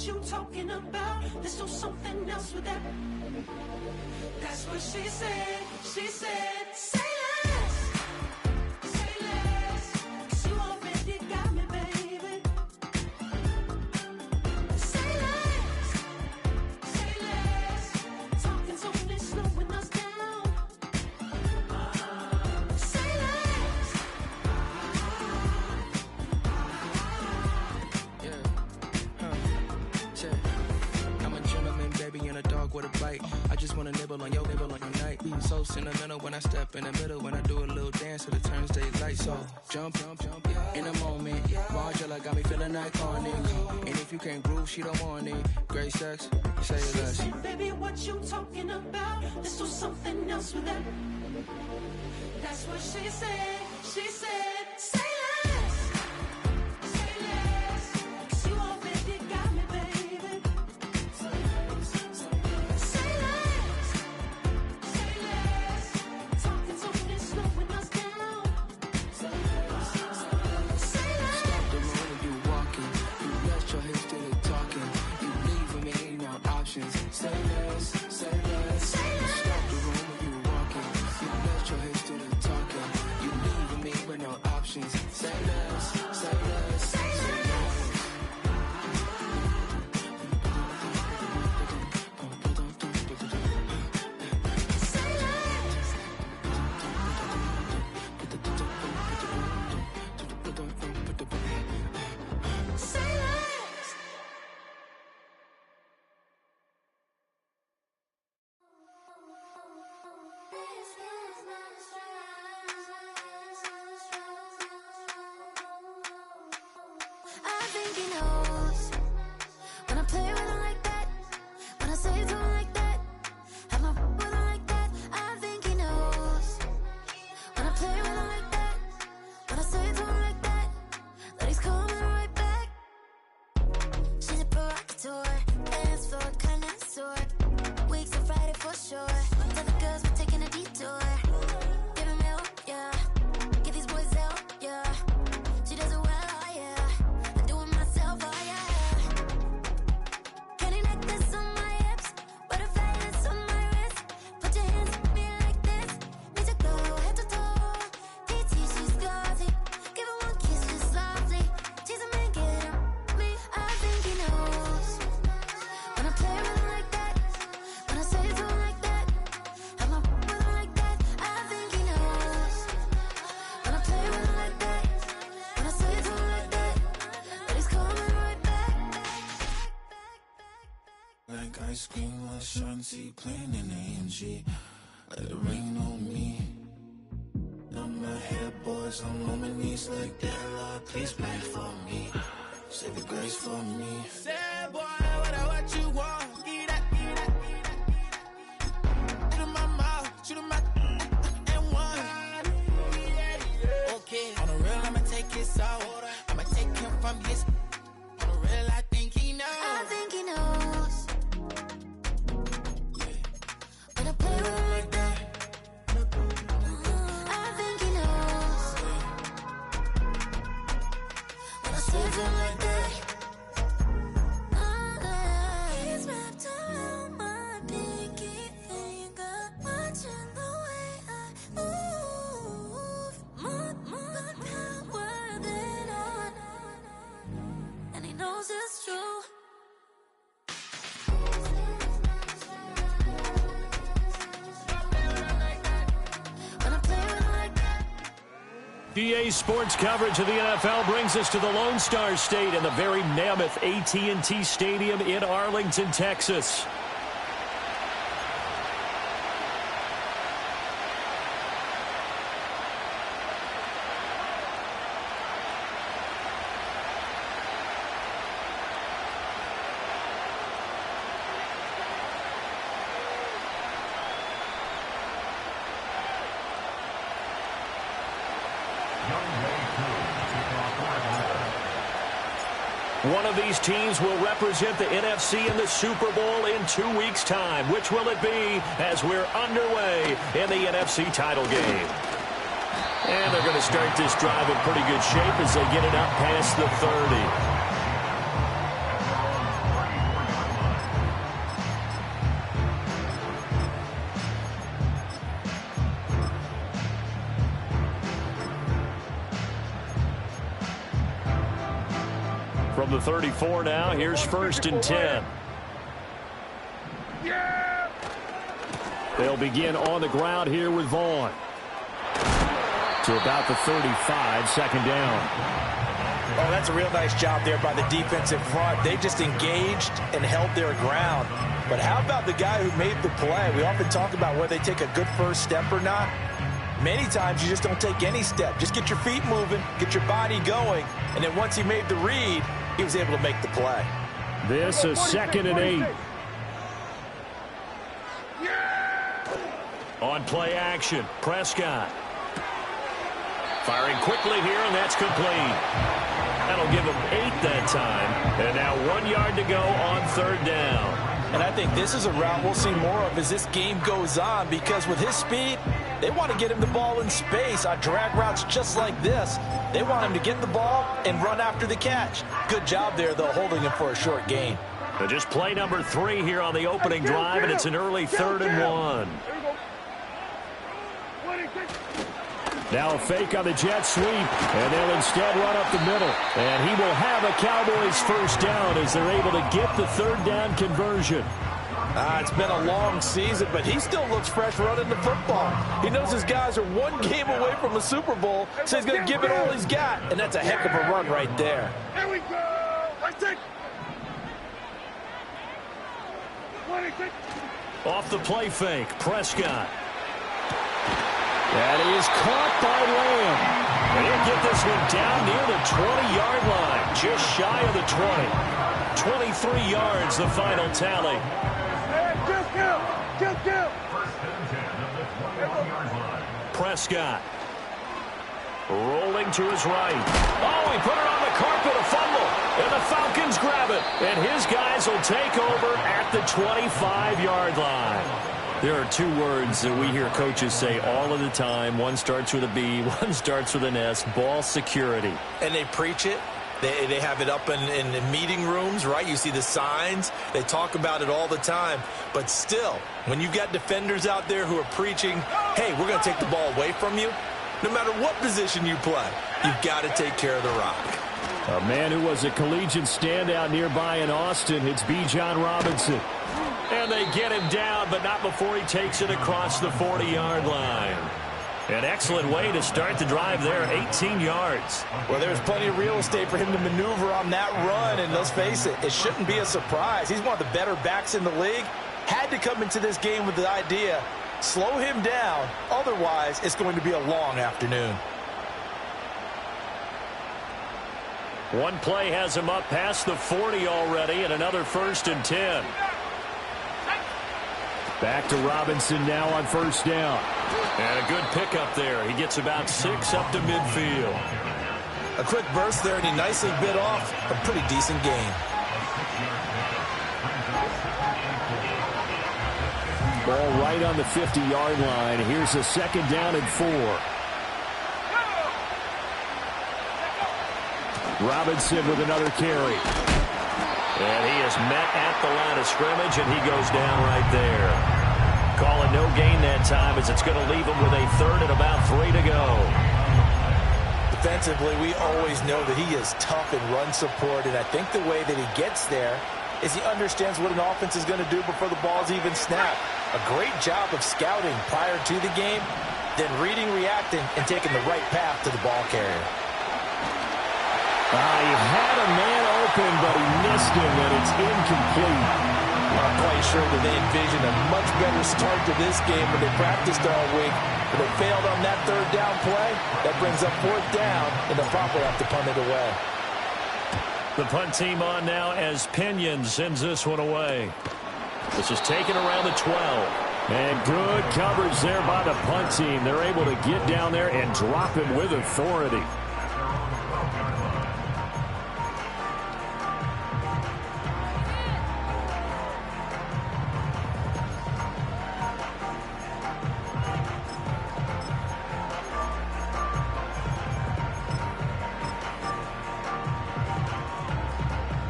what you talking about. Let's do something else with that. That's what she said. She said, say less. Say less. 'Cause you already got me, baby. Say less. Say less. Talking's only slowing us down. Say less. I'm a gentleman, baby, and a dog with a bite. I just wanna nibble on your night. So sentimental when I step in the middle. When I do a little dance till it turns daylight. So jump, in a moment. Margella got me feeling iconic. And if you can't groove, she don't want it. Great sex, say less. Baby, what you talking about? Let's do something else with that. That's what she said. She said, say less. Say less. 'Cause you already got me, baby. Say less. Say less. Talking's only slowing us down. Say less. Say less. Stop the room when you walking. You rest your hips till they talking. You leaving me no options. Say less, say less. Stop the room when you walking. You rest your hips till they talking. You leaving me with no options. Say less, say less, say less. I think he knows when I play with him like that, when I say to him like that, have my with him like that. I think he knows when I play with him like that, when I say to him like that, that he's coming right back. She's a provocateur, dance floor connoisseur, weeks of Friday for sure. Tell the girls we're taking a detour. Give him help, yeah. Get these boys help, yeah. She does it well, oh yeah. I do it myself, oh yeah. Candy necklace on my hips, butterflies on my wrist. Put your hands on me like this. Need to go head to toe. DT, she's glossy. Give her one kiss just softly. Tease him and get him me. I think he knows when I play with him like that, when I say to him like that, have my with him like that. I think he knows when I play with him like that, when I say to him like that, that he's coming right back. Like ice cream with Shanti playing in AMG. Let it rain on me. I'm my head boys, I'm on my knees like that. Lord, please pray for me. Say the grace for me. Sad boy, what you want? Get that. Shoot in my mouth, shoot in my and one. Okay, on the real, I'ma take his soul. I'ma take him from his. On the real, I think he knows. I think he knows when I play with him like that. I think he knows when I say to him like that. He's wrapped around my pinky finger, watching the way I move. More power than on, and he knows it's true. When I play with him like that. DA Sports coverage of the NFL brings us to the Lone Star State and the very mammoth AT&T Stadium in Arlington, Texas. One of these teams will represent the NFC in the Super Bowl in 2 weeks' time. Which will it be as we're underway in the NFC title game? And they're going to start this drive in pretty good shape as they get it up past the 30. from the 34 now. Here's 1st and 10. They'll begin on the ground here with Vaughn. To about the 35, 2nd down. Oh, that's a real nice job there by the defensive front. They just engaged and held their ground. But how about the guy who made the play? We often talk about whether they take a good first step or not. Many times you just don't take any step. Just get your feet moving, get your body going, and then once he made the read, he was able to make the play. This is 2nd and 8. On play action, Prescott. Firing quickly here, and that's complete. That'll give him 8 that time. And now 1 yard to go on 3rd down. And I think this is a route we'll see more of as this game goes on, because with his speed, they want to get him the ball in space on drag routes just like this. They want him to get the ball and run after the catch. Good job there, though, holding him for a short gain. So just play number 3 here on the opening drive, and it's an early 3rd and 1. Now a fake on the jet sweep, and they'll instead run up the middle. And he will have a Cowboys 1st down as they're able to get the 3rd down conversion. It's been a long season, but he still looks fresh running the football. He knows his guys are 1 game away from a Super Bowl, so he's going to give it all he's got, and that's a heck of a run right there. Here we go! Off the play fake, Prescott. And he is caught by Lamb. And he'll get this one down near the 20-yard line, just shy of the 20. 23 yards, the final tally. Prescott. Rolling to his right. Oh, he put it on the carpet, a fumble. And the Falcons grab it. And his guys will take over at the 25-yard line. There are 2 words that we hear coaches say all of the time. One starts with a B, one starts with an S, ball security. And they preach it. They have it up in meeting rooms, right? You see the signs. They talk about it all the time. But still, when you've got defenders out there who are preaching, hey, we're going to take the ball away from you, no matter what position you play, you've got to take care of the rock. A man who was a collegiate standout nearby in Austin, it's B. John Robinson. And they get him down, but not before he takes it across the 40-yard line. An excellent way to start the drive there, 18 yards. Well, there's plenty of real estate for him to maneuver on that run, and let's face it, it shouldn't be a surprise. He's one of the better backs in the league. Had to come into this game with the idea, slow him down, otherwise it's going to be a long afternoon. One play has him up past the 40 already, and another 1st and 10. Back to Robinson now on 1st down. And a good pickup there. He gets about 6 up to midfield. A quick burst there, and he nicely bit off a pretty decent gain. Ball right on the 50-yard line. Here's a 2nd down and 4. Robinson with another carry. And he is met at the line of scrimmage, and he goes down right there. Calling no gain that time as it's going to leave him with a 3rd and about 3 to go. Defensively, we always know that he is tough in run support, and I think the way that he gets there is he understands what an offense is going to do before the ball's even snapped. A great job of scouting prior to the game, then reading, reacting, and taking the right path to the ball carrier. He had a man open, but he missed him, and it's incomplete. I'm quite sure that they envisioned a much better start to this game when they practiced all week, but they failed on that 3rd down play. That brings up 4th down, and they'll probably have to punt it away. The punt team on now as Pinion sends this one away. This is taken around the 12. And good coverage there by the punt team. They're able to get down there and drop him with authority.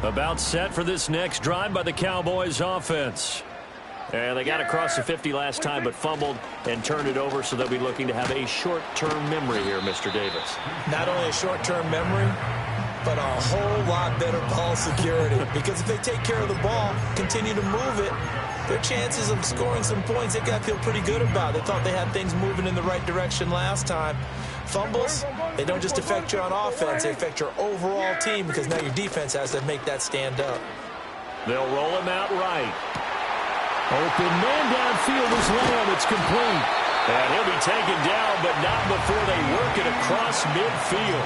About set for this next drive by the Cowboys offense. And they got across the 50 last time, but fumbled and turned it over, so they'll be looking to have a short-term memory here, Mr. Davis. Not only a short-term memory, but a whole lot better ball security. Because if they take care of the ball, continue to move it, their chances of scoring some points, they got to feel pretty good about. They thought they had things moving in the right direction last time. Fumbles, they don't just affect you on offense, they affect your overall team because now your defense has to make that stand up. They'll roll him out right. Open man downfield is Lamb. It's complete. And he'll be taken down, but not before they work it across midfield.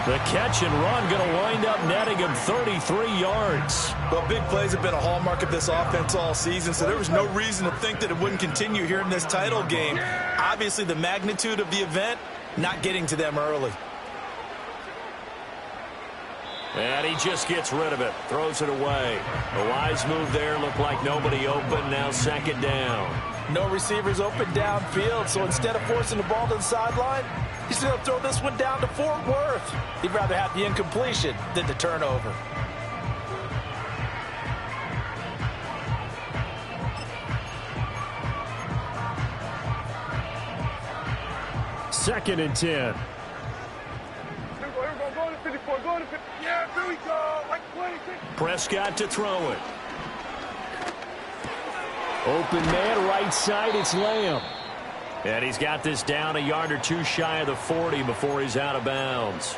The catch and run going to wind up netting him 33 yards. Well, big plays have been a hallmark of this offense all season, so there was no reason to think that it wouldn't continue here in this title game. Obviously, the magnitude of the event, not getting to them early. And he just gets rid of it, throws it away. A wise move there, looked like nobody open, now second down. No receivers open downfield, so instead of forcing the ball to the sideline, he's going to throw this one down to Fort Worth. He'd rather have the incompletion than the turnover. Second and 10. Yeah, there we go. Like 26. Prescott to throw it. Open man, right side, it's Lamb. And he's got this down a yard or two shy of the 40 before he's out of bounds.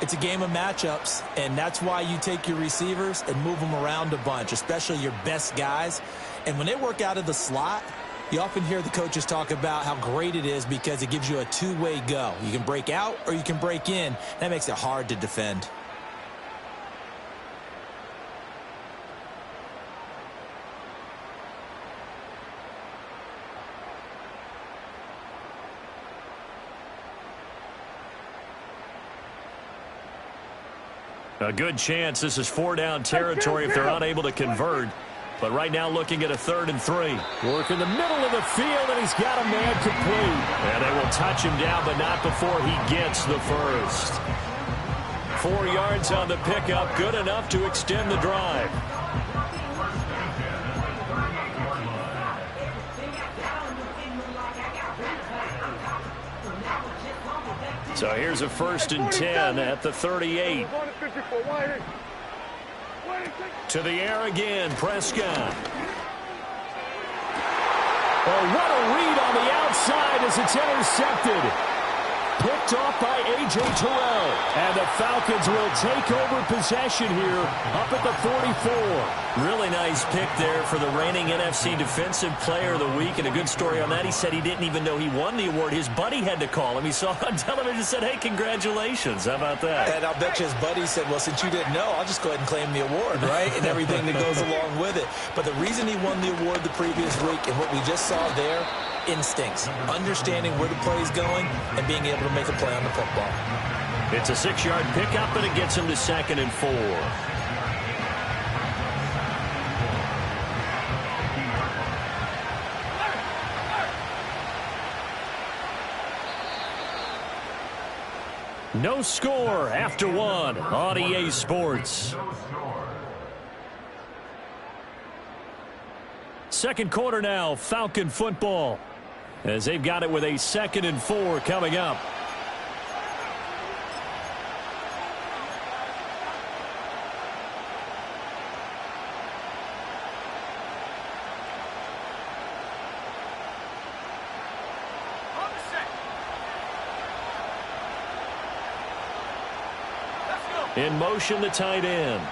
It's a game of matchups, and that's why you take your receivers and move them around a bunch, especially your best guys. And when they work out of the slot, you often hear the coaches talk about how great it is because it gives you a two-way go. You can break out or you can break in. That makes it hard to defend. A good chance this is four-down territory if they're unable to convert. But right now looking at a 3rd and 3. Work in the middle of the field, and he's got a man complete. And they will touch him down, but not before he gets the first. 4 yards on the pickup, good enough to extend the drive. So here's a 1st and 10 at the 38. To the air again, Prescott. Oh, what a read on the outside as it's intercepted. Picked off by A.J. Terrell. And the Falcons will take over possession here up at the 44. Really nice pick there for the reigning NFC Defensive Player of the Week. And a good story on that, he said he didn't even know he won the award. His buddy had to call him. He saw it on television and said, hey, congratulations. How about that? And I'll bet you his buddy said, well, since you didn't know, I'll just go ahead and claim the award, right? And everything that goes along with it. But the reason he won the award the previous week and what we just saw there, instincts, understanding where the play is going and being able to make a play on the football. It's a 6-yard pickup, and it gets him to 2nd and 4. No score after 1 on EA Sports. Second quarter now, Falcon football, as they've got it with a 2nd and 4 coming up. In motion, the tight end.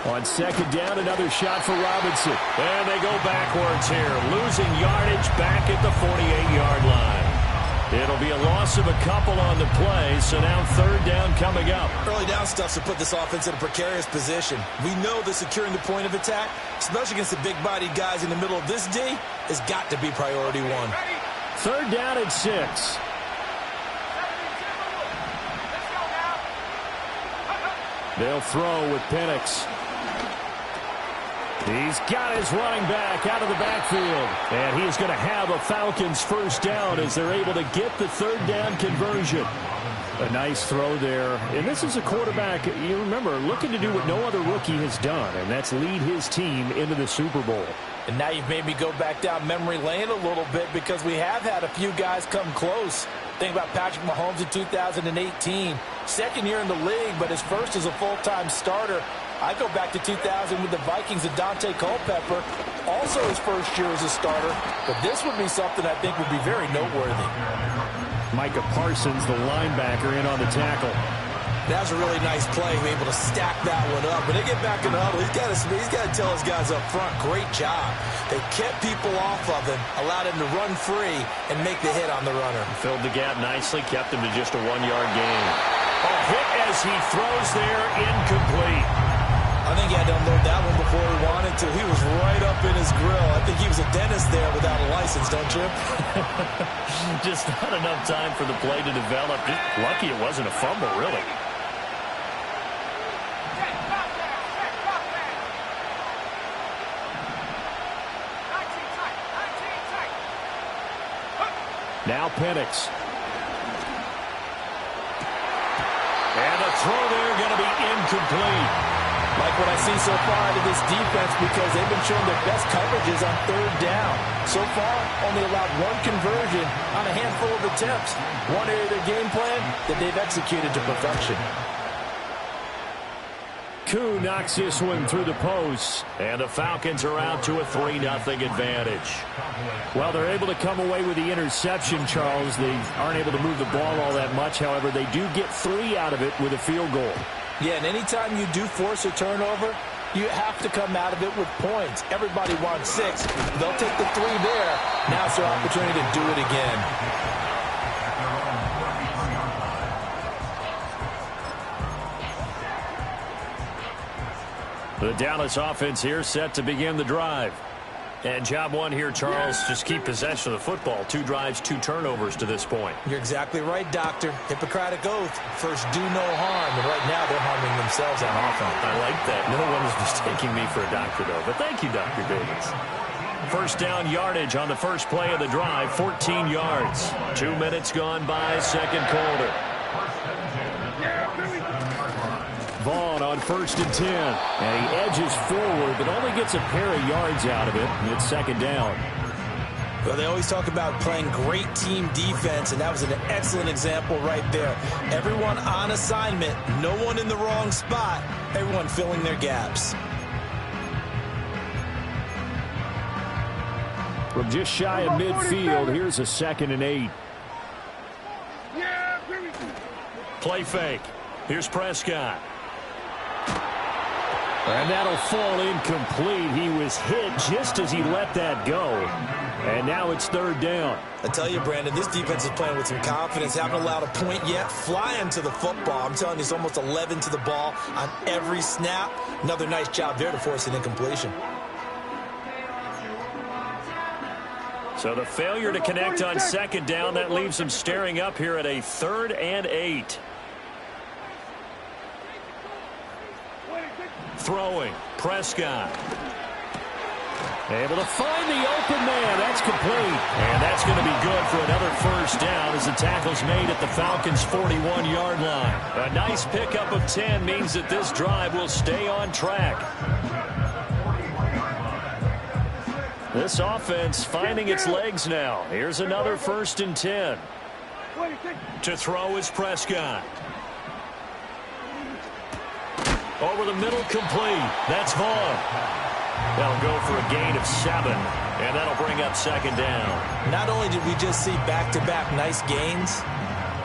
On 2nd down, another shot for Robinson. And they go backwards here, losing yardage back at the 48-yard line. It'll be a loss of a couple on the play, so now 3rd down coming up. Early down stuff to put this offense in a precarious position. We know that securing the point of attack, especially against the big-bodied guys in the middle of this D, has got to be priority 1. 3rd down and 6. They'll throw with Penix. He's got his running back out of the backfield. And he's going to have a Falcons 1st down as they're able to get the 3rd down conversion. A nice throw there. And this is a quarterback, you remember, looking to do what no other rookie has done, and that's lead his team into the Super Bowl. And now you've made me go back down memory lane a little bit because we have had a few guys come close. Think about Patrick Mahomes in 2018. Second year in the league, but his first as a full-time starter. I go back to 2000 with the Vikings and Dante Culpepper. Also his first year as a starter. But this would be something I think would be very noteworthy. Micah Parsons, the linebacker, in on the tackle. That was a really nice play, able to stack that one up. When they get back in the huddle, he's got to tell his guys up front, great job. They kept people off of him, allowed him to run free and make the hit on the runner. Filled the gap nicely, kept him to just a 1-yard gain. A hit as he throws there, incomplete. I think he had to unload that one before he wanted to. He was right up in his grill. I think he was a dentist there without a license, don't you? Just not enough time for the play to develop. Just lucky it wasn't a fumble, really. Now Penix. And a throw there going to be incomplete. Like what I see so far out of this defense because they've been showing their best coverages on third down. So far, only allowed one conversion on a handful of attempts. One area of their game plan that they've executed to perfection. Koo knocks this one through the post. And the Falcons are out to a 3-0 advantage. Well, they're able to come away with the interception, Charles. They aren't able to move the ball all that much. However, they do get 3 out of it with a field goal. Yeah, and anytime you do force a turnover, you have to come out of it with points. Everybody wants 6. They'll take the 3 there. Now it's their opportunity to do it again. The Dallas offense here set to begin the drive. And job one here, Charles, just keep possession of the football. 2 drives, 2 turnovers to this point. You're exactly right, Doctor. Hippocratic oath. First, do no harm. And right now, they're harming themselves on offense. I like that. No one is mistaking me for a doctor, though. But thank you, Dr. Davis. First down yardage on the first play of the drive, 14 yards. 2 minutes gone by, second quarter. Vaughn on 1st and 10. And he edges forward, but only gets a pair of yards out of it. And it's second down. Well, they always talk about playing great team defense, and that was an excellent example right there. Everyone on assignment, no one in the wrong spot, everyone filling their gaps. From just shy of midfield, here's a 2nd and 8. Play fake. Here's Prescott. And that'll fall incomplete. He was hit just as he let that go. And now it's 3rd down. I tell you, Brandon, this defense is playing with some confidence. Haven't allowed a point yet. Flying to the football. I'm telling you, it's almost 11 to the ball on every snap. Another nice job there to force an incompletion. So the failure to connect on 2nd down, that leaves them staring up here at a 3rd and 8. Throwing, Prescott. Able to find the open man. That's complete. And that's going to be good for another first down as the tackle's made at the Falcons' 41-yard line. A nice pickup of 10 means that this drive will stay on track. This offense finding its legs now. Here's another 1st and 10. To throw is Prescott. Over the middle, complete. That's Vaughn. They'll go for a gain of 7, and that'll bring up 2nd down. Not only did we just see back-to-back nice gains,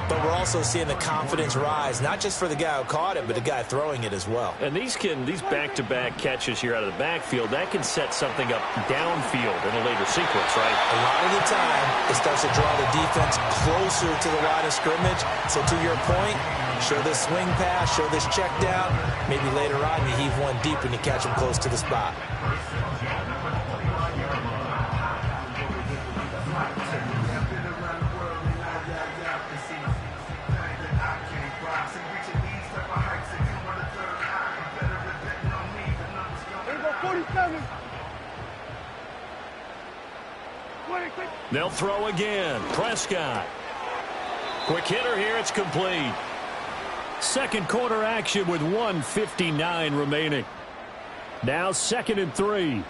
but we're also seeing the confidence rise, not just for the guy who caught it, but the guy throwing it as well. And these back-to-back catches here out of the backfield, that can set something up downfield in a later sequence, right? A lot of the time, it starts to draw the defense closer to the line of scrimmage. So to your point, show this swing pass, show this check down. Maybe later on you heave one deep when you catch them close to the spot. They'll throw again. Prescott. Quick hitter here. It's complete. Second quarter action with 1:59 remaining. Now 2nd and 3.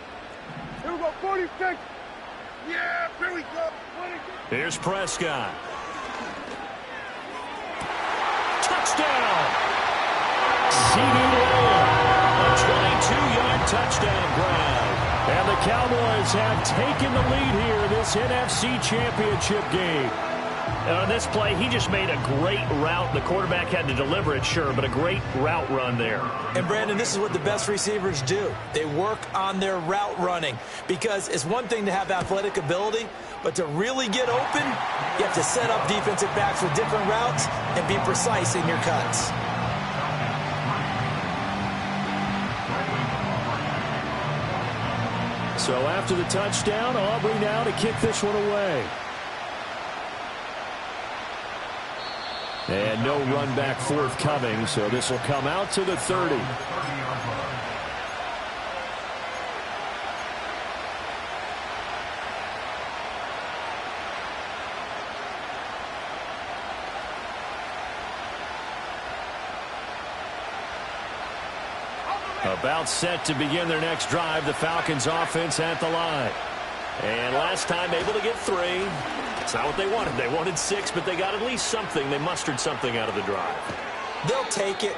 Here we go, 46. Yeah, here we go. 26. Here's Prescott. Touchdown! CeeDee Lamb, a 22-yard touchdown grab. And the Cowboys have taken the lead here in this NFC Championship game. On this play, he just made a great route. The quarterback had to deliver it, sure, but a great route run there. And, Brandon, this is what the best receivers do. They work on their route running because it's one thing to have athletic ability, but to really get open, you have to set up defensive backs with different routes and be precise in your cuts. So after the touchdown, Aubrey now to kick this one away. And no run back forthcoming, so this will come out to the 30. About set to begin their next drive, the Falcons offense at the line. And last time able to get 3. It's not what they wanted. They wanted 6, but they got at least something. They mustered something out of the drive. They'll take it.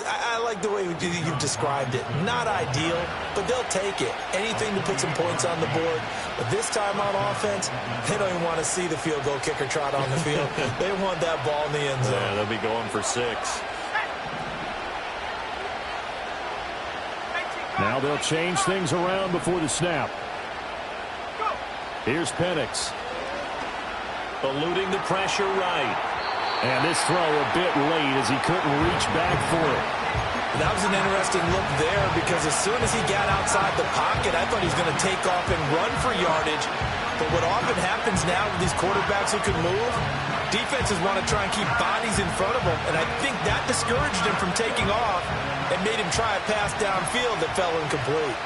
I like the way you've described it. Not ideal, but they'll take it. Anything to put some points on the board. But this time on offense, they don't even want to see the field goal kicker trot on the field. They want that ball in the end zone. Yeah, they'll be going for 6. Now they'll change things around before the snap. Here's Penix. Eluding the pressure right. And this throw a bit late as he couldn't reach back for it. That was an interesting look there because as soon as he got outside the pocket, I thought he was going to take off and run for yardage. But what often happens now with these quarterbacks who can move, defenses want to try and keep bodies in front of them. And I think that discouraged him from taking off and made him try a pass downfield that fell incomplete.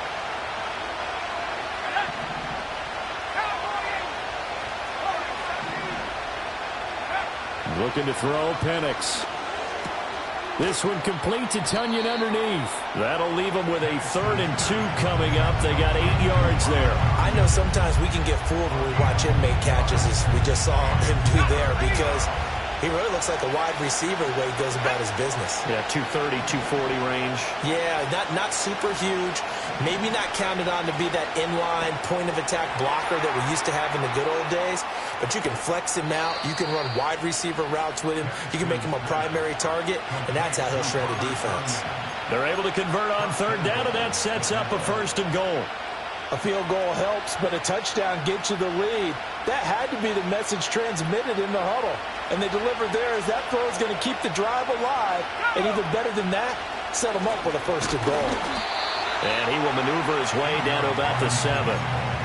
Looking to throw, Penix. This one complete to Tunyon underneath. That'll leave them with a 3rd and 2 coming up. They got 8 yards there. I know sometimes we can get fooled when we watch him make catches as we just saw him do there because he really looks like a wide receiver the way he goes about his business. Yeah, 230, 240 range. Yeah, not super huge. Maybe not counted on to be that inline point-of-attack blocker that we used to have in the good old days. But you can flex him out. You can run wide receiver routes with him. You can make him a primary target, and that's how he'll shred a defense. They're able to convert on 3rd down, and that sets up a 1st and goal. A field goal helps, but a touchdown gets you the lead. That had to be the message transmitted in the huddle. And they delivered there as that throw is going to keep the drive alive. And even better than that, set them up with a 1st and goal. And he will maneuver his way down to about the 7.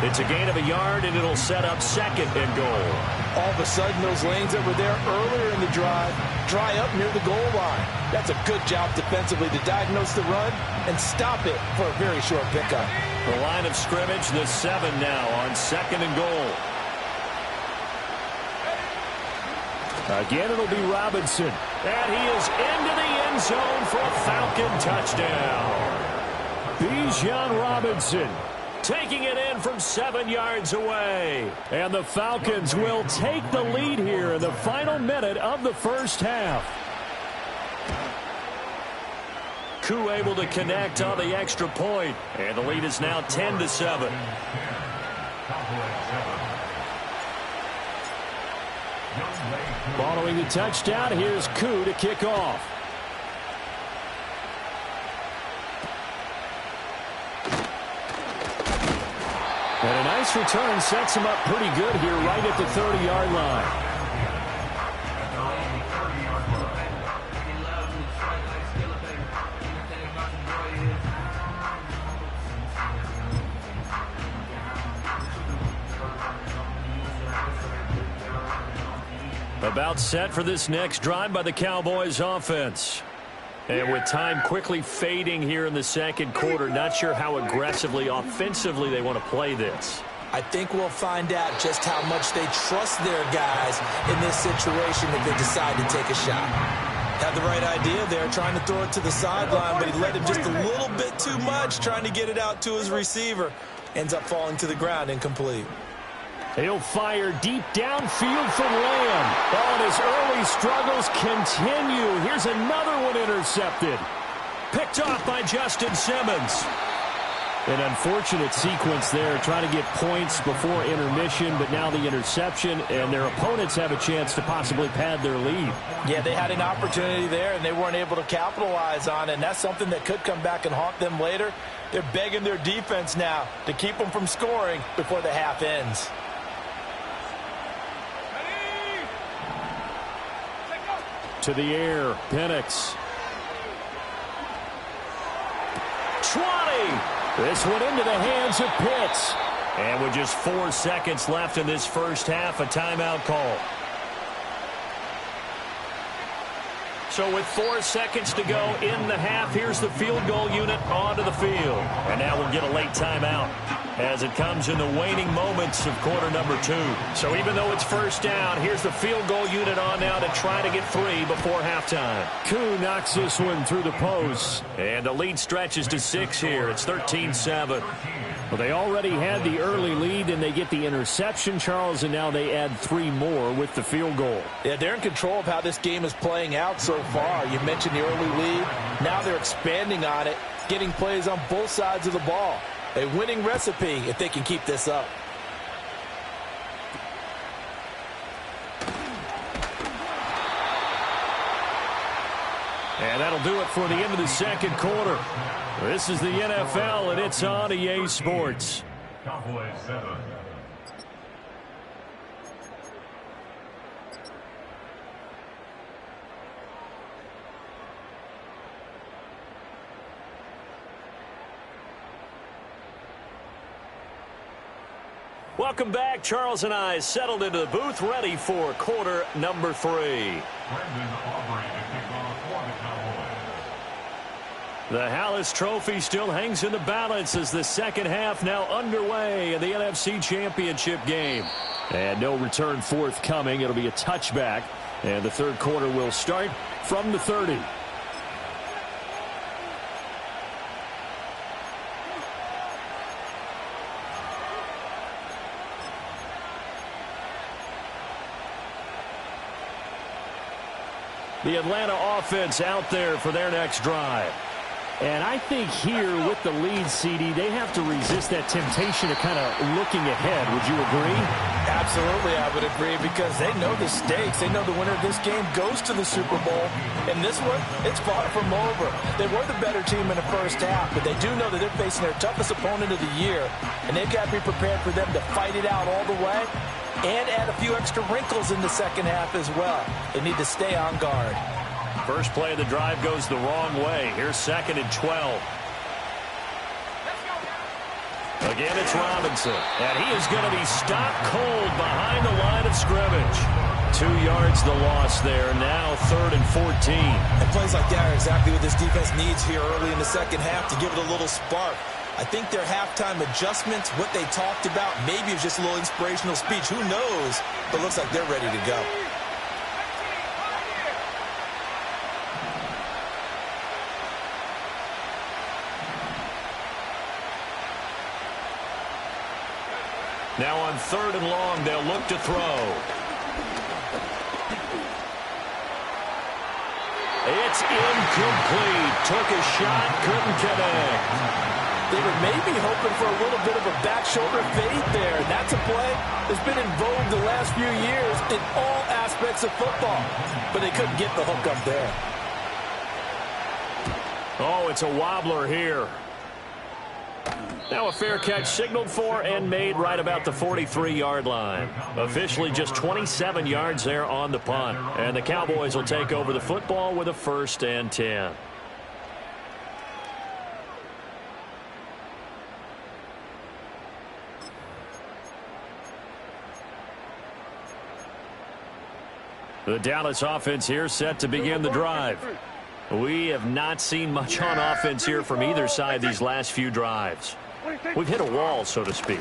It's a gain of a yard, and it'll set up 2nd and goal. All of a sudden, those lanes that were there earlier in the drive dry up near the goal line. That's a good job defensively to diagnose the run and stop it for a very short pickup. The line of scrimmage, the 7 now on 2nd and goal. Again, it'll be Robinson. And he is into the end zone for a Falcon touchdown. Bijan Robinson taking it in from 7 yards away. And the Falcons will take the lead here in the final minute of the 1st half. Koo able to connect on the extra point. And the lead is now 10-7. Following the touchdown, here's Koo to kick off. And a nice return sets him up pretty good here right at the 30-yard line. About set for this next drive by the Cowboys offense. And with time quickly fading here in the 2nd quarter, not sure how aggressively, offensively they want to play this. I think we'll find out just how much they trust their guys in this situation if they decide to take a shot. Had the right idea there, trying to throw it to the sideline, but he let him just a little bit too much, trying to get it out to his receiver. Ends up falling to the ground, incomplete. He'll fire deep downfield from Lamb. Oh, and his early struggles continue. Here's another one intercepted. Picked off by Justin Simmons. An unfortunate sequence there, trying to get points before intermission, but now the interception, and their opponents have a chance to possibly pad their lead. Yeah, they had an opportunity there, and they weren't able to capitalize on it, and that's something that could come back and haunt them later. They're begging their defense now to keep them from scoring before the half ends. To the air, Penix. 20. This one into the hands of Pitts. And with just 4 seconds left in this first half, a timeout call. So with 4 seconds to go in the half, here's the field goal unit onto the field. And now we'll get a late timeout as it comes in the waning moments of quarter number 2. So even though it's first down, here's the field goal unit on now to try to get 3 before halftime. Koo knocks this one through the post. And the lead stretches to 6 here. It's 13-7. Well, they already had the early lead, and they get the interception, Charles, and now they add 3 more with the field goal. Yeah, they're in control of how this game is playing out so far. You mentioned the early lead. Now they're expanding on it, getting plays on both sides of the ball. A winning recipe if they can keep this up. And that'll do it for the end of the second quarter. This is the NFL, and it's on EA Sports. Cowboys 7. Welcome back. Charles and I settled into the booth, ready for quarter number 3. The Hallis Trophy still hangs in the balance as the second half now underway in the NFC Championship game. And no return forthcoming. It'll be a touchback. And the third quarter will start from the 30. The Atlanta offense out there for their next drive. And I think here with the lead, CD, they have to resist that temptation of kind of looking ahead. Would you agree? Absolutely, I would agree, because they know the stakes. They know the winner of this game goes to the Super Bowl. And this one, it's far from over. They were the better team in the first half, but they do know that they're facing their toughest opponent of the year. And they've got to be prepared for them to fight it out all the way and add a few extra wrinkles in the second half as well. They need to stay on guard. First play of the drive goes the wrong way. Here's 2nd and 12. Again, it's Robinson. And he is going to be stopped cold behind the line of scrimmage. 2 yards the loss there. Now 3rd and 14. And plays like that are exactly what this defense needs here early in the second half to give it a little spark. I think their halftime adjustments, what they talked about, maybe it was just a little inspirational speech. Who knows? But it looks like they're ready to go. Now on 3rd and long, they'll look to throw. It's incomplete. Took a shot, couldn't connect. They were maybe hoping for a little bit of a back shoulder fade there. And that's a play that's been in vogue the last few years in all aspects of football. But they couldn't get the hook up there. Oh, it's a wobbler here. Now a fair catch signaled for and made right about the 43-yard line. Officially just 27 yards there on the punt. And the Cowboys will take over the football with a 1st and 10. The Dallas offense here set to begin the drive. We have not seen much on offense here from either side these last few drives. We've hit a wall, so to speak.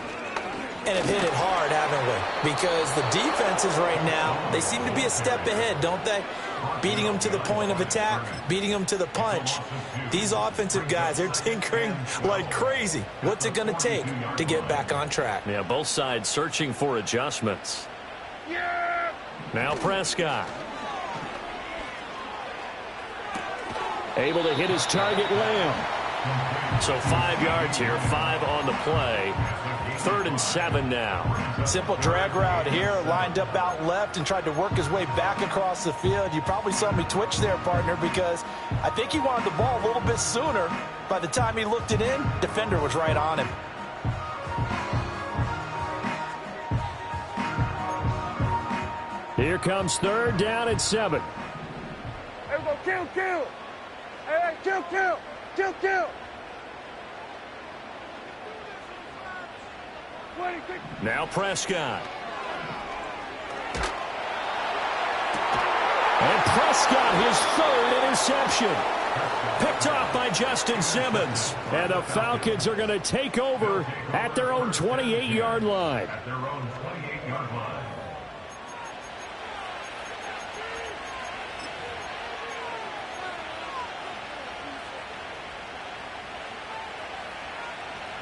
And have hit it hard, haven't we? Because the defenses right now, they seem to be a step ahead, don't they? beating them to the point of attack, beating them to the punch. These offensive guys, they're tinkering like crazy. What's it going to take to get back on track? Yeah, both sides searching for adjustments. Yeah! Now Prescott. Able to hit his target, Lamb. So 5 yards here, 5 on the play. 3rd and 7 now. Simple drag route here, lined up out left and tried to work his way back across the field. You probably saw me twitch there, partner, because I think he wanted the ball a little bit sooner. By the time he looked it in, defender was right on him. Here comes 3rd down and 7. Hey, we're gonna kill! Hey, kill! Kill! 26. Now Prescott. And Prescott, his 3rd interception. Picked off by Justin Simmons. And the Falcons are going to take over at their own 28-yard line.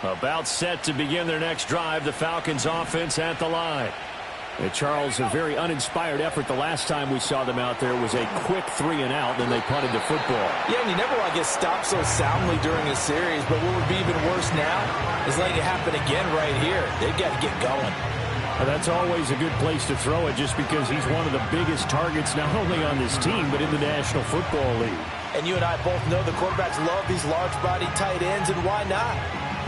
About set to begin their next drive, the Falcons offense at the line. And Charles, a very uninspired effort the last time we saw them out there was a quick 3-and-out, then they punted the football. Yeah, and you never want to get stopped so soundly during a series, but what would be even worse now is letting it happen again right here. They've got to get going. Well, that's always a good place to throw it just because he's one of the biggest targets not only on this team but in the National Football League. And you and I both know the quarterbacks love these large-body tight ends, and why not?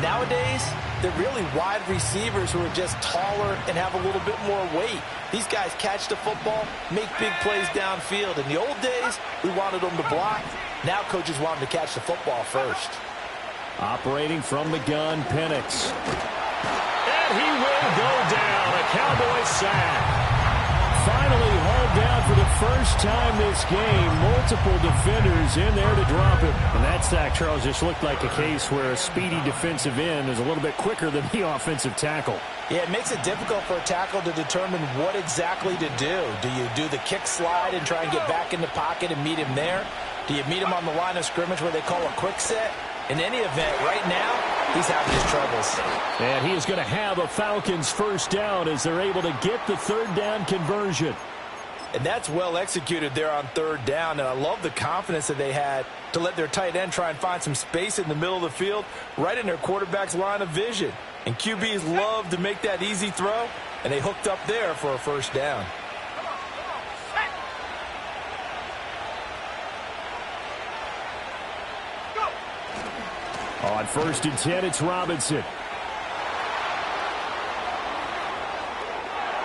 Nowadays, they're really wide receivers who are just taller and have a little bit more weight. These guys catch the football, make big plays downfield. In the old days, we wanted them to block. Now coaches want them to catch the football first. Operating from the gun, Penix. And he will go down. A Cowboys sack. Finally hauled down for the first time this game. Multiple defenders in there to drop him. And that sack, Charles, just looked like a case where a speedy defensive end is a little bit quicker than the offensive tackle. Yeah, it makes it difficult for a tackle to determine what exactly to do. Do you do the kick slide and try and get back in the pocket and meet him there? Do you meet him on the line of scrimmage where they call a quick set? In any event, right now, he's having his troubles. And he is going to have a Falcons first down as they're able to get the 3rd down conversion. And that's well executed there on 3rd down. And I love the confidence that they had to let their tight end try and find some space in the middle of the field, right in their quarterback's line of vision. And QBs love to make that easy throw, and they hooked up there for a first down. On 1st and 10, it's Robinson.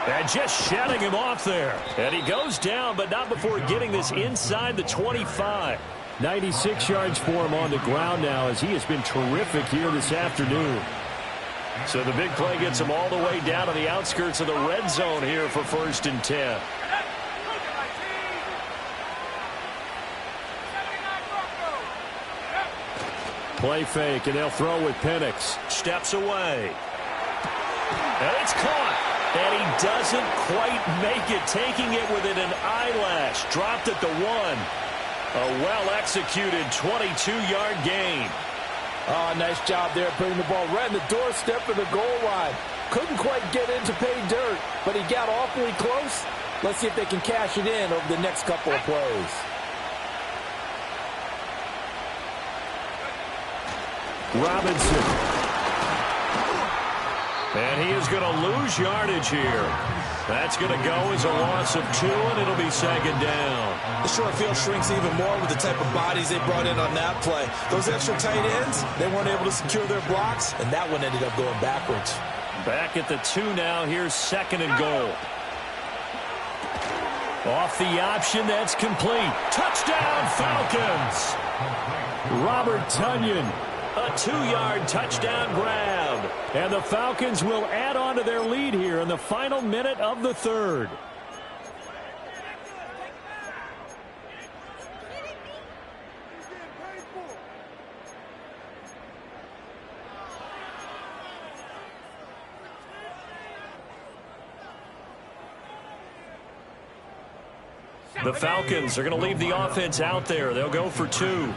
And just shutting him off there. And he goes down, but not before getting this inside the 25. 96 yards for him on the ground now as he has been terrific here this afternoon. So the big play gets him all the way down to the outskirts of the red zone here for 1st and 10. Play fake, and they'll throw with Penix. Steps away. And it's caught. And he doesn't quite make it, taking it within an eyelash. Dropped at the 1. A well-executed 22-yard gain. Oh, nice job there putting the ball right in the doorstep of the goal line. Couldn't quite get in to pay dirt, but he got awfully close. Let's see if they can cash it in over the next couple of plays. Robinson. And he is going to lose yardage here. That's going to go as a loss of 2, and it'll be 2nd down. The short field shrinks even more with the type of bodies they brought in on that play. Those extra tight ends, they weren't able to secure their blocks, and that one ended up going backwards. Back at the 2 now. Here's 2nd and goal. Off the option, that's complete. Touchdown, Falcons! Robert Tonyan. A 2-yard touchdown grab. And the Falcons will add on to their lead here in the final minute of the 3rd. The Falcons are going to leave the offense out there. They'll go for 2.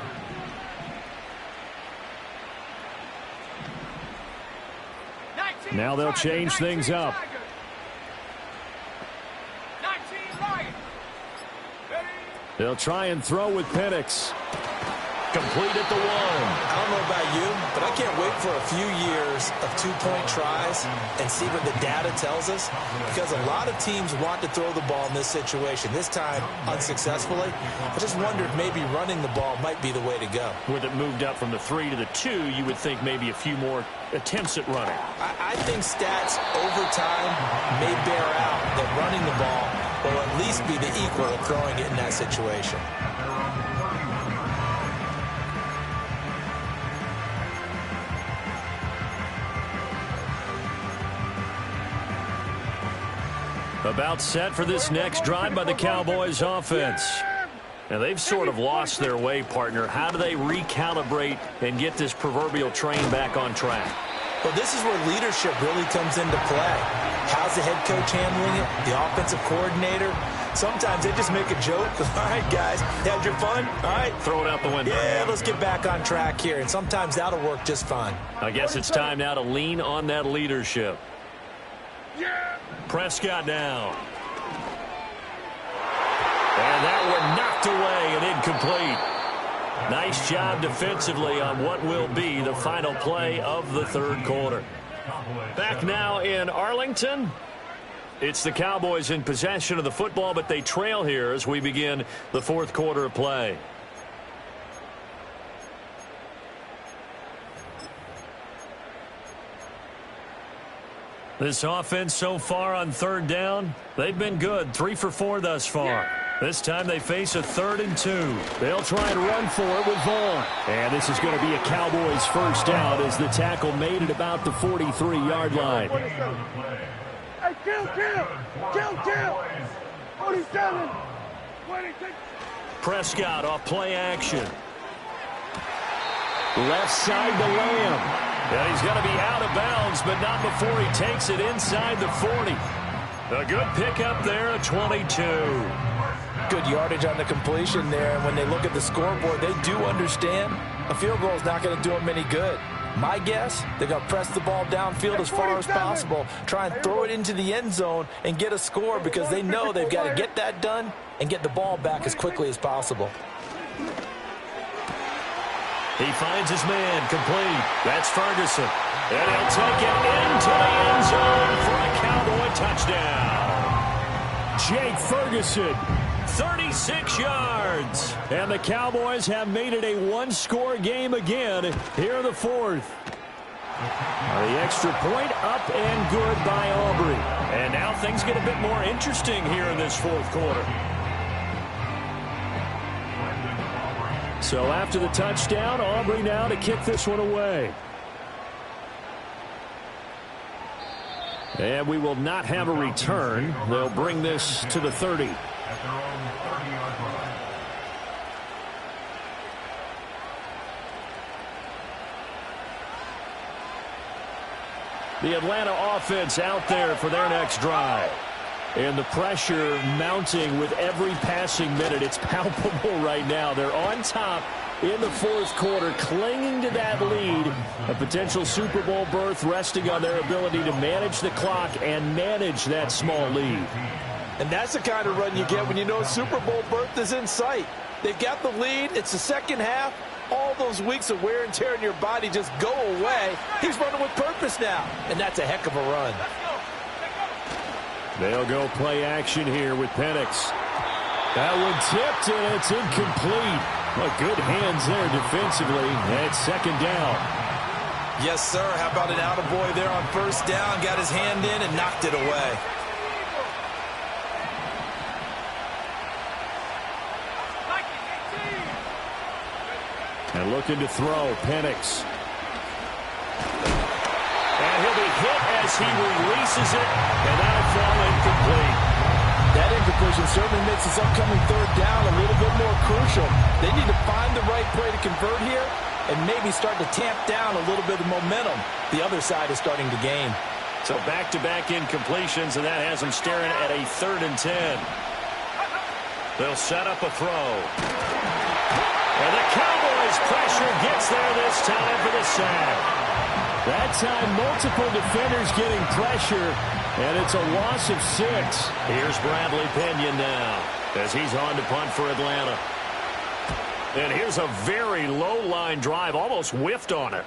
Now they'll change things up. They'll try and throw with Penix. Complete at the 1. I don't know about you, but I can't wait for a few years of 2-point tries and see what the data tells us, because a lot of teams want to throw the ball in this situation. This time, unsuccessfully. I just wonder if maybe running the ball might be the way to go. With it moved up from the 3 to the 2, you would think maybe a few more attempts at running. I think stats over time may bear out that running the ball will at least be the equal of throwing it in that situation. About set for this next drive by the Cowboys offense. And they've sort of lost their way, partner. How do they recalibrate and get this proverbial train back on track? Well, this is where leadership really comes into play. How's the head coach handling it? The offensive coordinator? Sometimes they just make a joke. All right, guys, had your fun? All right. Throw it out the window. Yeah, let's get back on track here. And sometimes that'll work just fine. I guess it's time now to lean on that leadership. Prescott down. And that one knocked away and incomplete. Nice job defensively on what will be the final play of the 3rd quarter. Back now in Arlington. It's the Cowboys in possession of the football, but they trail here as we begin the 4th quarter of play. This offense so far on 3rd down, they've been good. 3 for 4 thus far. This time they face a 3rd and 2. They'll try and run for it with Vaughn. And this is going to be a Cowboys first down as the tackle made at about the 43-yard line. Hey, kill! 47! 26! Prescott off play action. Left side to Lamb. And he's going to be out of bounds, but not before he takes it inside the 40. A good pickup there at 22. Good yardage on the completion there. And when they look at the scoreboard, they do understand a field goal is not going to do them any good. My guess, they're going to press the ball downfield as far as possible, try and throw it into the end zone and get a score, because they know they've got to get that done and get the ball back as quickly as possible. He finds his man complete. That's Ferguson. And he'll take it into the end zone for a Cowboy touchdown. Jake Ferguson. 36 yards. And the Cowboys have made it a 1-score game again here in the 4th. The extra point up and good by Aubrey. And now things get a bit more interesting here in this 4th quarter. So after the touchdown, Aubrey now to kick this one away. And we will not have a return. They'll bring this to the 30. The Atlanta offense out there for their next drive. And the pressure mounting with every passing minute. It's palpable right now. They're on top in the 4th quarter, clinging to that lead. A potential Super Bowl berth resting on their ability to manage the clock and manage that small lead. And that's the kind of run you get when you know Super Bowl berth is in sight. They've got the lead. It's the second half. All those weeks of wear and tear in your body just go away. He's running with purpose now, and that's a heck of a run. They'll go play action here with Penix. That one tipped, and it's incomplete. But good hands there defensively. And it's 2nd down. Yes, sir. How about an attaboy there on 1st down? Got his hand in and knocked it away. And looking to throw, Penix. And he'll be hit as he releases it, and that'll fall incomplete. That incompletion certainly makes this upcoming 3rd down a little bit more crucial. They need to find the right play to convert here and maybe start to tamp down a little bit of momentum. The other side is starting to gain. So back-to-back incompletions, and that has them staring at a 3rd and 10. They'll set up a throw. And the Cowboys' pressure gets there this time for the sack. That time, multiple defenders getting pressure, and it's a loss of 6. Here's Bradley Pinion now as he's on to punt for Atlanta. And here's a very low-line drive, almost whiffed on it.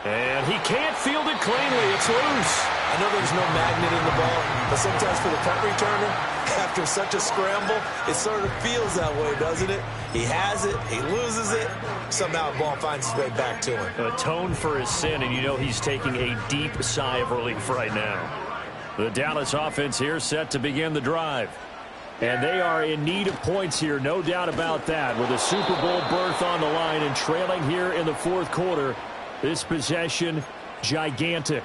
And he can't field it cleanly. It's loose. I know there's no magnet in the ball, but sometimes for the punt returner, after such a scramble, it sort of feels that way, doesn't it? He has it, he loses it, somehow the ball finds its way back to him. Atone for his sin, and you know he's taking a deep sigh of relief right now. The Dallas offense here set to begin the drive. And they are in need of points here, no doubt about that. With a Super Bowl berth on the line and trailing here in the fourth quarter, this possession, gigantic.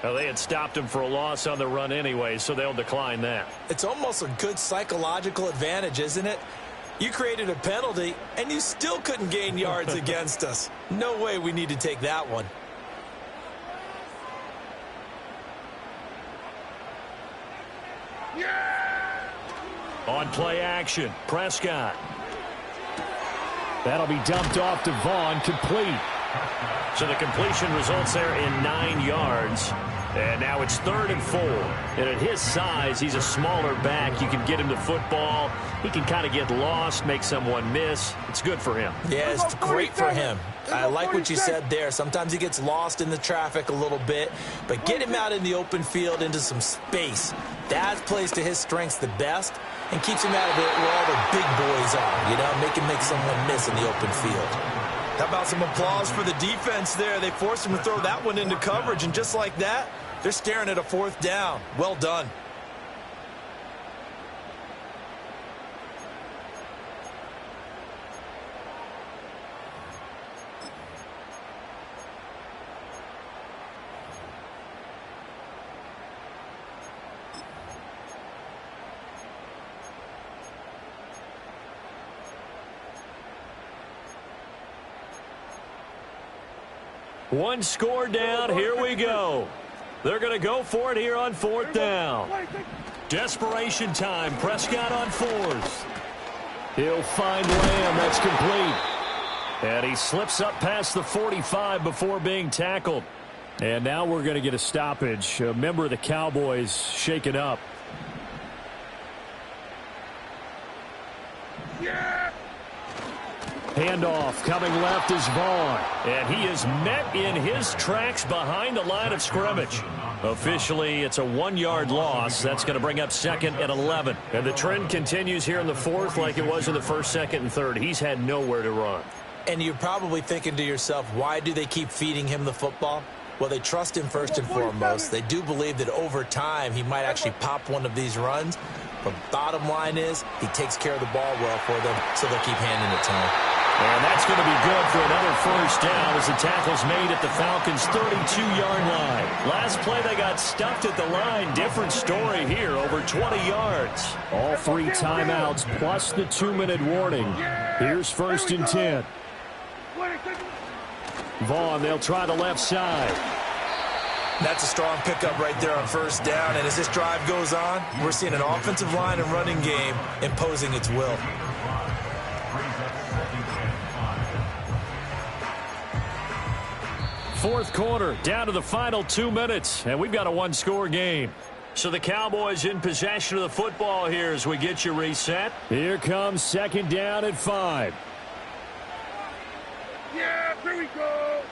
Well, they had stopped him for a loss on the run anyway, so they'll decline that. It's almost a good psychological advantage, isn't it? You created a penalty, and you still couldn't gain yards against us. No way we need to take that one. On play action, Prescott. That'll be dumped off to Vaughn, complete. So the completion results there in 9 yards. And now it's 3rd and 4. And at his size, he's a smaller back. You can get him the football. He can kind of get lost, make someone miss. It's good for him. Yeah, it's great for him. I like what you said there. Sometimes he gets lost in the traffic a little bit. But get him out in the open field into some space. That plays to his strengths the best and keeps him out of it where all the big boys are. You know, make someone miss in the open field. How about some applause for the defense there? They forced him to throw that one into coverage, and just like that, they're staring at a 4th down. Well done. One score down. Here we go. They're going to go for it here on 4th down. Desperation time. Prescott on 4th. He'll find Lamb. That's complete. And he slips up past the 45 before being tackled. And now we're going to get a stoppage. A member of the Cowboys shaken up. Handoff coming left is Vaughn. And he is met in his tracks behind the line of scrimmage. Officially, it's a 1-yard loss. That's going to bring up 2nd and 11. And the trend continues here in the 4th like it was in the 1st, 2nd, and 3rd. He's had nowhere to run. And you're probably thinking to yourself, why do they keep feeding him the football? Well, they trust him first and foremost. They do believe that over time he might actually pop one of these runs. But bottom line is he takes care of the ball well for them, so they'll keep handing it to him. And that's going to be good for another 1st down as the tackle's made at the Falcons' 32-yard line. Last play, they got stuffed at the line. Different story here, over 20 yards. All 3 timeouts plus the 2-minute warning. Here's 1st and 10. Vaughn, they'll try the left side. That's a strong pickup right there on 1st down. And as this drive goes on, we're seeing an offensive line and running game imposing its will. Fourth quarter, down to the final 2 minutes, and we've got a 1-score game. So the Cowboys in possession of the football here as we get you reset. Here comes 2nd down at 5. Yeah, here we go.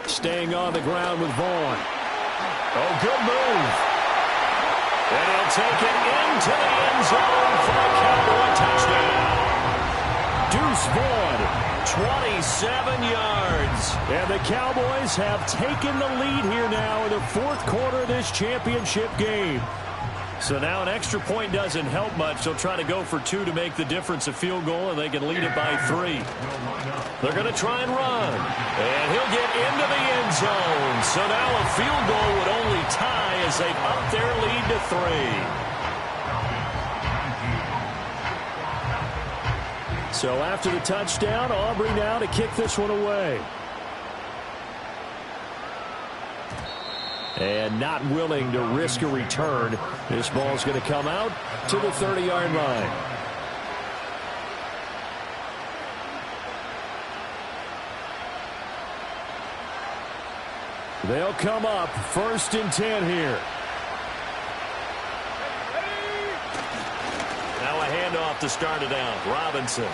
Staying on the ground with Vaughn. Oh, good move. And he'll take it into the end zone for a Cowboy touchdown. Deuce Vaughn. 27 yards. And the Cowboys have taken the lead here now in the 4th quarter of this championship game. So now an extra point doesn't help much. They'll try to go for 2 to make the difference a field goal, and they can lead it by 3. They're going to try and run. And he'll get into the end zone. So now a field goal would only tie as they've upped their lead to 3. So after the touchdown, Aubrey now to kick this one away. and not willing to risk a return. This ball's going to come out to the 30-yard line. They'll come up 1st and 10 here. Now a handoff to start it out. Robinson.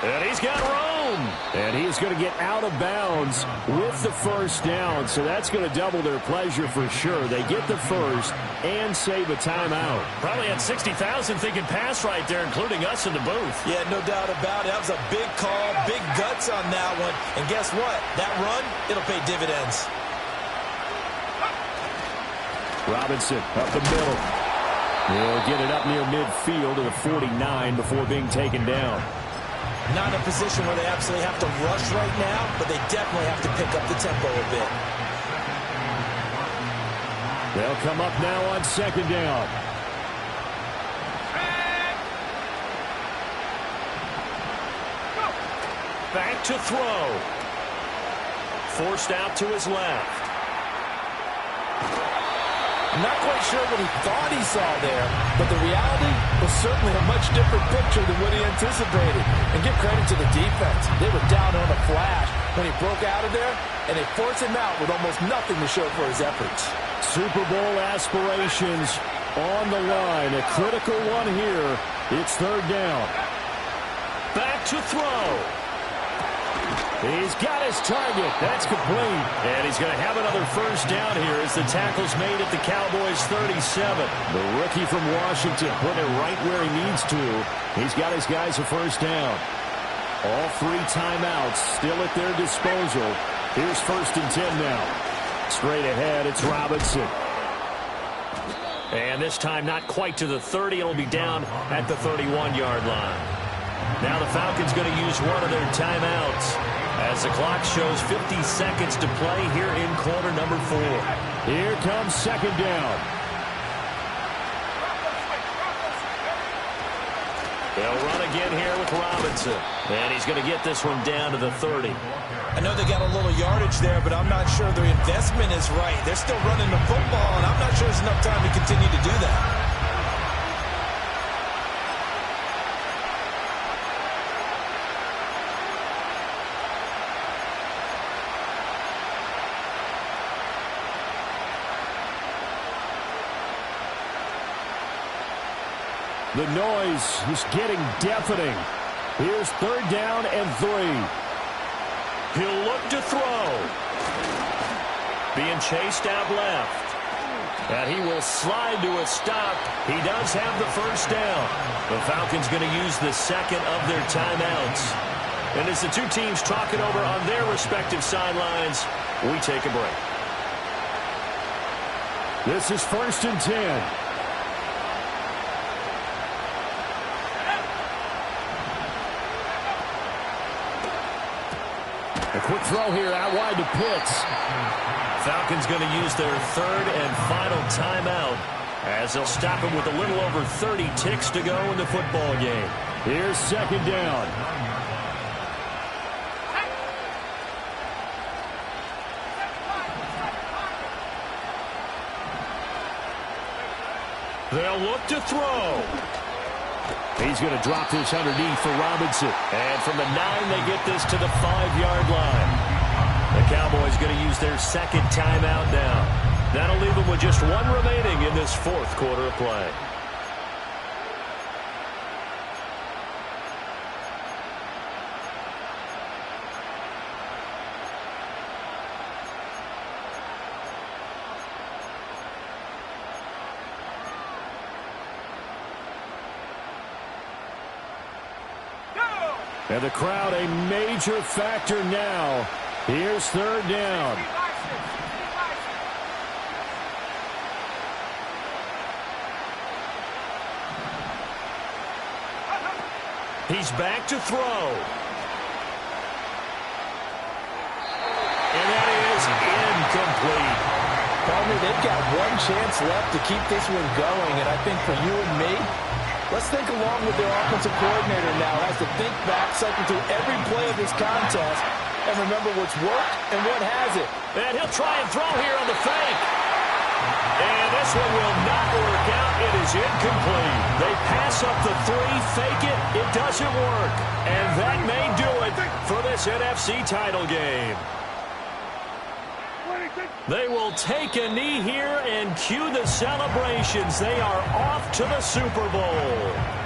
And he's got room. And he's going to get out of bounds with the first down. So that's going to double their pleasure for sure. They get the first and save a timeout. Probably had 60,000 thinking pass right there, including us in the booth. Yeah, no doubt about it. That was a big call, big guts on that one. And guess what? That run, it'll pay dividends. Robinson up the middle. He'll get it up near midfield to the 49 before being taken down. Not in a position where they absolutely have to rush right now, but they definitely have to pick up the tempo a bit. They'll come up now on 2nd down. Back to throw. Forced out to his left. I'm not quite sure what he thought he saw there, but the reality was certainly a much different picture than what he anticipated. And give credit to the defense. They were down on a flash when he broke out of there, and they forced him out with almost nothing to show for his efforts. Super Bowl aspirations on the line. A critical one here. It's 3rd down. Back to throw. He's got his target. That's complete. And he's going to have another first down here as the tackle's made at the Cowboys' 37. The rookie from Washington put it right where he needs to. He's got his guys a first down. All 3 timeouts still at their disposal. Here's 1st and 10 now. Straight ahead, it's Robinson. And this time not quite to the 30. It'll be down at the 31-yard line. Now the Falcons going to use one of their timeouts as the clock shows 50 seconds to play here in quarter number 4. Here comes 2nd down. They'll run again here with Robinson. And he's going to get this one down to the 30. I know they got a little yardage there, but I'm not sure their investment is right. They're still running the football, and I'm not sure there's enough time to continue to do that. The noise is getting deafening. Here's 3rd down and 3. He'll look to throw. Being chased out left. And he will slide to a stop. He does have the first down. The Falcons going to use the 2nd of their timeouts. And as the 2 teams talk it over on their respective sidelines, we take a break. This is 1st and 10. A quick throw here out wide to Pitts. Falcons going to use their 3rd and final timeout as they'll stop him with a little over 30 ticks to go in the football game. Here's 2nd down. They'll look to throw. He's going to drop this underneath for Robinson. And from the 9, they get this to the 5-yard line. The Cowboys going to use their 2nd timeout now. That'll leave them with just 1 remaining in this 4th quarter of play. And the crowd a major factor now. Here's 3rd down. He's back to throw. And that is incomplete. Partner, they've got 1 chance left to keep this one going, and I think for you and me, let's think along with their offensive coordinator now as to think back, cycle through every play of this contest, and remember what's worked and what hasn't. And he'll try and throw here on the fake. And this one will not work out. It is incomplete. They pass up the 3, fake it. It doesn't work. And that may do it for this NFC title game. They will take a knee here and cue the celebrations. They are off to the Super Bowl.